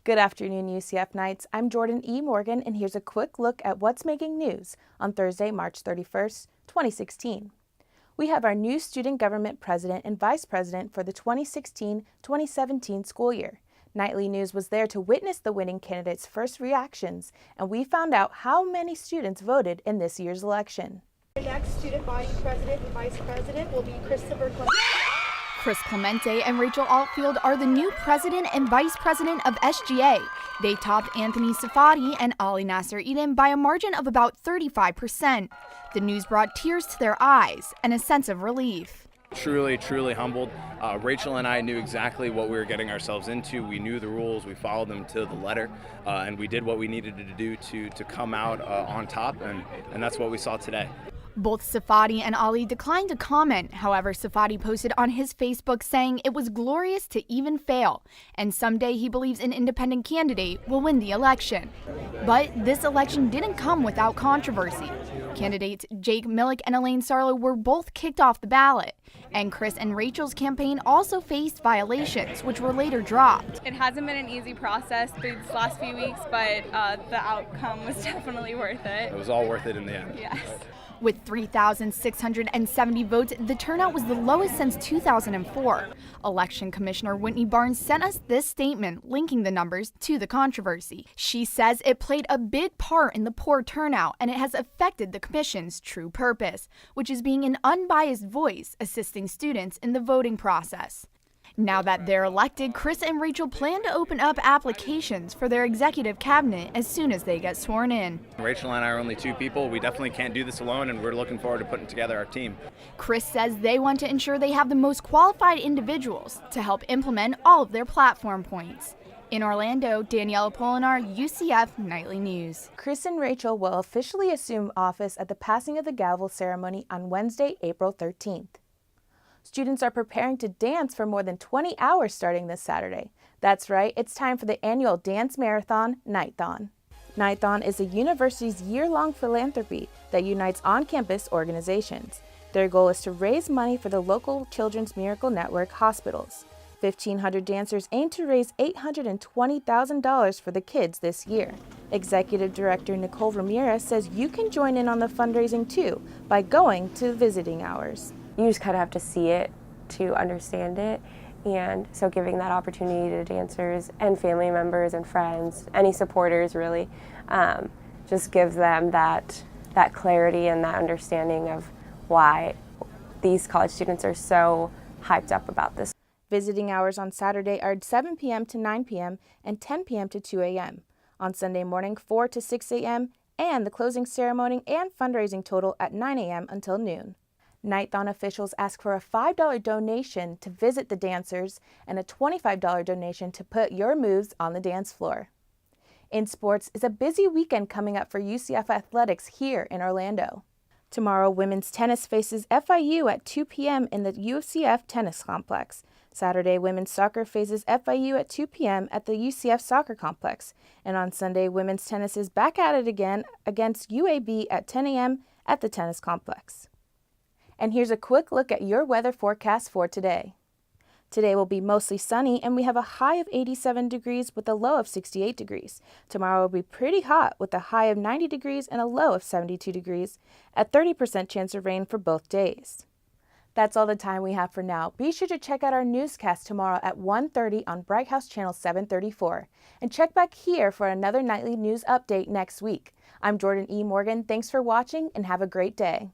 Good afternoon, UCF Knights. I'm Jordan E. Morgan, and here's a quick look at what's making news on Thursday, March 31st, 2016. We have our new student government president and vice president for the 2016-2017 school year. Nightly News was there to witness the winning candidate's first reactions, and we found out how many students voted in this year's election. The next student body president and vice president will be Christopher Clemente. Chris Clemente and Rachel Altfield are the new president and vice president of SGA. They topped Anthony Safadi and Ali Nasser Eden by a margin of about 35%. The news brought tears to their eyes and a sense of relief. Truly humbled. Rachel and I knew exactly what we were getting ourselves into. We knew the rules, we followed them to the letter, and we did what we needed to do to come out on top, and that's what we saw today. Both Safadi and Ali declined to comment. However, Safadi posted on his Facebook saying it was glorious to even fail, and someday he believes an independent candidate will win the election. But this election didn't come without controversy. Candidates Jake Millick and Elaine Sarlo were both kicked off the ballot, and Chris and Rachel's campaign also faced violations, which were later dropped. It hasn't been an easy process these last few weeks, but the outcome was definitely worth it. It was all worth it in the end. Yes. With 3,670 votes, the turnout was the lowest since 2004. Election Commissioner Whitney Barnes sent us this statement linking the numbers to the controversy. She says it played a big part in the poor turnout, and it has affected the commission's true purpose, which is being an unbiased voice assisting students in the voting process. Now that they're elected, Chris and Rachel plan to open up applications for their executive cabinet as soon as they get sworn in. Rachel and I are only two people. We definitely can't do this alone, and we're looking forward to putting together our team. Chris says they want to ensure they have the most qualified individuals to help implement all of their platform points. In Orlando, Daniela Polinar, UCF Nightly News. Chris and Rachel will officially assume office at the passing of the gavel ceremony on Wednesday, April 13th. Students are preparing to dance for more than 20 hours starting this Saturday. That's right, it's time for the annual dance marathon, Knight-Thon. Knight-Thon is the university's year-long philanthropy that unites on-campus organizations. Their goal is to raise money for the local Children's Miracle Network hospitals. 1,500 dancers aim to raise $820,000 for the kids this year. Executive Director Nicole Ramirez says you can join in on the fundraising too by going to visiting hours. You just kind of have to see it to understand it, and so giving that opportunity to dancers and family members and friends, any supporters really, just gives them that clarity and that understanding of why these college students are so hyped up about this. Visiting hours on Saturday are 7 p.m. to 9 p.m. and 10 p.m. to 2 a.m. On Sunday morning, 4 to 6 a.m., and the closing ceremony and fundraising total at 9 a.m. until noon. Knight-Thon officials ask for a $5 donation to visit the dancers and a $25 donation to put your moves on the dance floor. In sports, it's a busy weekend coming up for UCF athletics here in Orlando. Tomorrow, women's tennis faces FIU at 2 p.m. in the UCF Tennis Complex. Saturday, women's soccer faces FIU at 2 p.m. at the UCF Soccer Complex. And on Sunday, women's tennis is back at it again against UAB at 10 a.m. at the Tennis Complex. And here's a quick look at your weather forecast for today. Today will be mostly sunny, and we have a high of 87 degrees with a low of 68 degrees. Tomorrow will be pretty hot with a high of 90 degrees and a low of 72 degrees, a 30% chance of rain for both days. That's all the time we have for now. Be sure to check out our newscast tomorrow at 1:30 on Bright House Channel 734. And check back here for another nightly news update next week. I'm Jordan E. Morgan. Thanks for watching and have a great day.